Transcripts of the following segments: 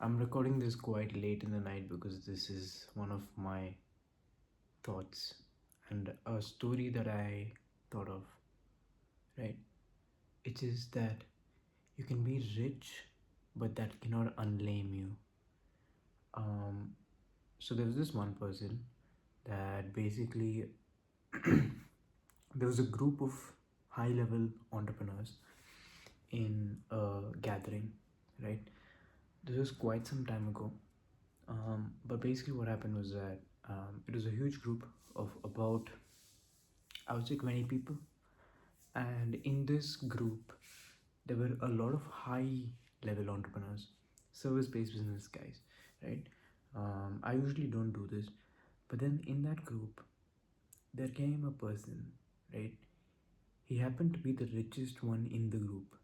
I'm recording this quite late in the night because this is one of my thoughts and a story that I thought of, right? It is that you can be rich, but that cannot unlame you. Um, so there was this one person that basically there was a group of high level entrepreneurs in a gathering, right? This was quite some time ago. But basically, what happened was that it was a huge group of about, I would say, 20 people. And in this group, there were a lot of high level entrepreneurs, service based business guys, right? I usually don't do this, but then in that group, there came a person, right? He happened to be the richest one in the group,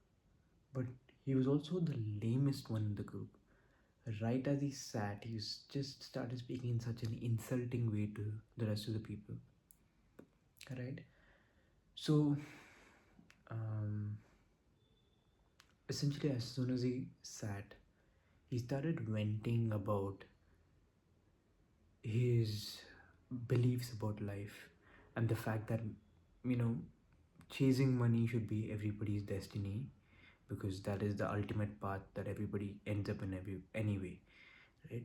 but he was also the lamest one in the group. Right as he sat, just started speaking in such an insulting way to the rest of the people. Right? So, um, essentially, as soon as he sat, he started venting about his beliefs about life and the fact that, you know, chasing money should be everybody's destiny because that is the ultimate path that everybody ends up in anyway, right?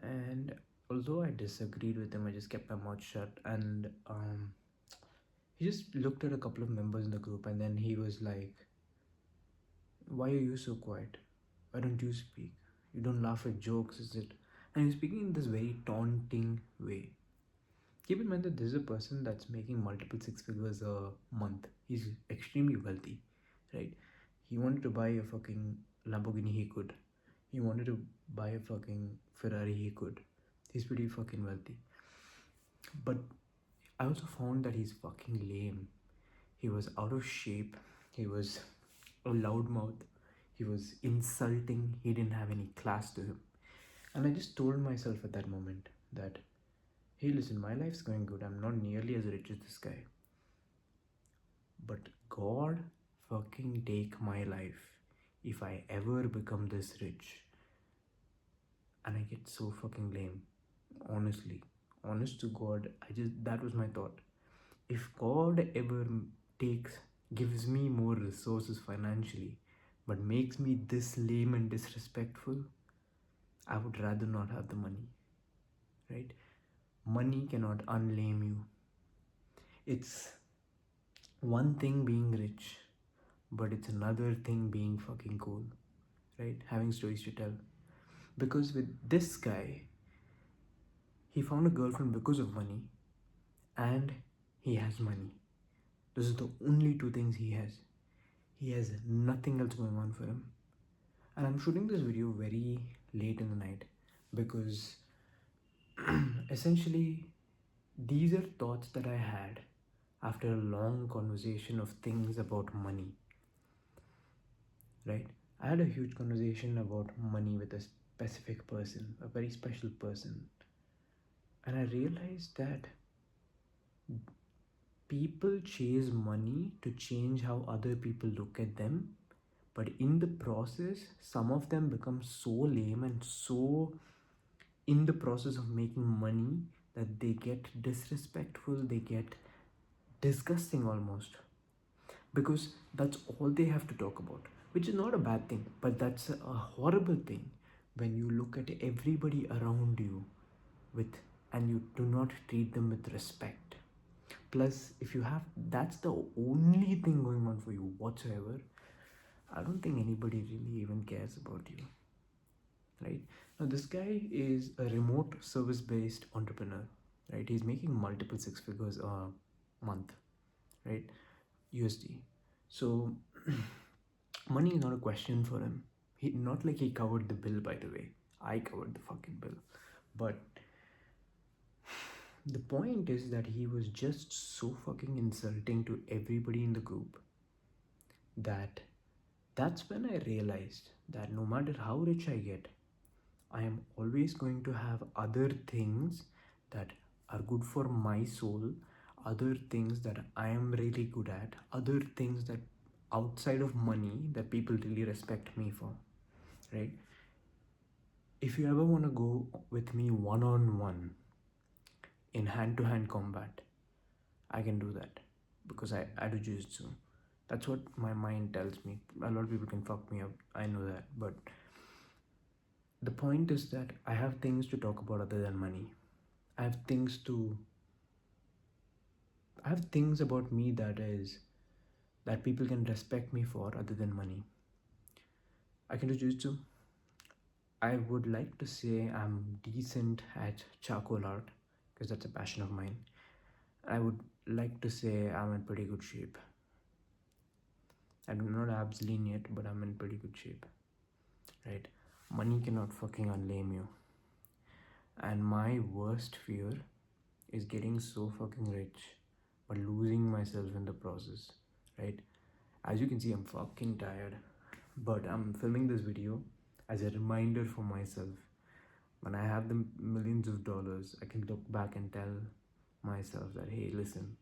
And although I disagreed with him, I just kept my mouth shut. And he just looked at a couple of members in the group, and then he was like, "Why are you so quiet? Why don't you speak? You don't laugh at jokes, is it?" And he was speaking in this very taunting way. Keep in mind that this is a person that's making multiple six figures a month. He's extremely wealthy, right? He wanted to buy a fucking Lamborghini, he could. He wanted to buy a fucking Ferrari, he could. He's pretty fucking wealthy. But I also found that he's fucking lame. He was out of shape. He was a loudmouth. He was insulting. He didn't have any class to him. And I just told myself at that moment that, hey, listen, my life's going good. I'm not nearly as rich as this guy. But God fucking take my life if I ever become this rich and I get so fucking lame. Honestly. Honest to God, that was my thought. If God ever takes, gives me more resources financially, but makes me this lame and disrespectful, I would rather not have the money, right? Money cannot unlame you. It's one thing being rich, but it's another thing being fucking cool, right? Having stories to tell. Because with this guy, he found a girlfriend because of money, and he has money. Those are the only two things he has. He has nothing else going on for him. And I'm shooting this video very late in the night because essentially these are thoughts that I had after a long conversation of things about money, right? I had a huge conversation about money with a specific person, a very special person, and I realized that people chase money to change how other people look at them, but in the process some of them become so lame and so in the process of making money that they get disrespectful, they get disgusting almost, because that's all they have to talk about, which is not a bad thing, but that's a horrible thing when you look at everybody around you with and you do not treat them with respect. Plus, if you have that's the only thing going on for you whatsoever, I don't think anybody really even cares about you, right? Now, this guy is a remote service based entrepreneur, right? He's making multiple six figures a month, right? USD. So, money is not a question for him. Not like he covered the bill, by the way. I covered the fucking bill. But the point is that he was just so fucking insulting to everybody in the group that that's when I realized that no matter how rich I get, I am always going to have other things that are good for my soul, other things that I am really good at, other things that outside of money that people really respect me for, right? If you ever want to go with me one on one in hand to hand combat, I can do that because I do jiu-jitsu. That's what my mind tells me. A lot of people can fuck me up. I know that. But the point is that I have things to talk about other than money. I have things to I have things about me that people can respect me for other than money. I can do jiu-jitsu. I would like to say I'm decent at charcoal art because that's a passion of mine. I would like to say I'm in pretty good shape. I'm not abs lean yet, but I'm in pretty good shape. Right? Money cannot fucking unlame you. And my worst fear is getting so fucking rich but losing myself in the process. Right? As you can see, I'm fucking tired. But I'm filming this video as a reminder for myself. When I have the millions of dollars, I can look back and tell myself that, hey, listen,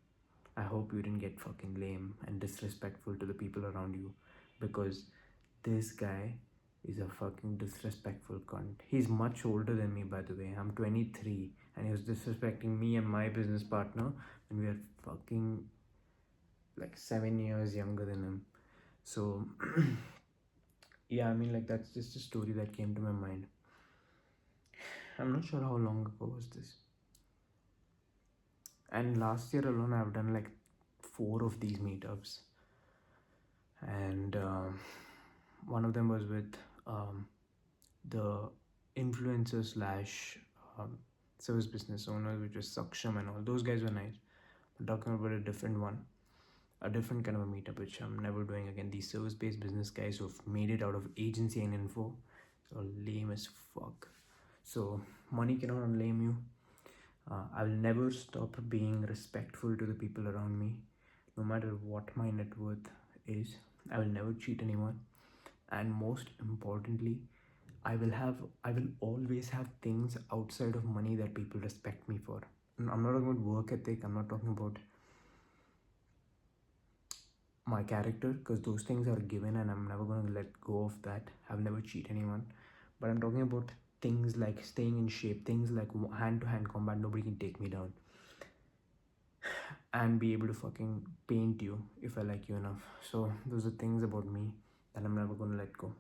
I hope you didn't get fucking lame and disrespectful to the people around you, because this guy is a fucking disrespectful cunt. He's much older than me, by the way. I'm 23, and he was disrespecting me and my business partner, and we are fucking like 7 years younger than him. So, yeah, I mean, like, that's just a story that came to my mind. I'm not sure how long ago was this. And last year alone, I've done like 4 of these meetups, and one of them was with the influencer slash service business owners, which was Saksham and all. Those guys were nice. I'm talking about a different one, a different kind of a meetup, which I'm never doing again. These service based business guys who've made it out of agency and info, so lame as fuck. So money cannot unlame you. I will never stop being respectful to the people around me, no matter what my net worth is. I will never cheat anyone, and most importantly, I will always have things outside of money that people respect me for. I'm not talking about work ethic. I'm not talking about my character, because those things are given, and I'm never going to let go of that. I've never cheat anyone, but I'm talking about things like staying in shape, things like hand to hand combat. Nobody can take me down, and be able to fucking paint you if I like you enough. So those are things about me that I'm never gonna let go.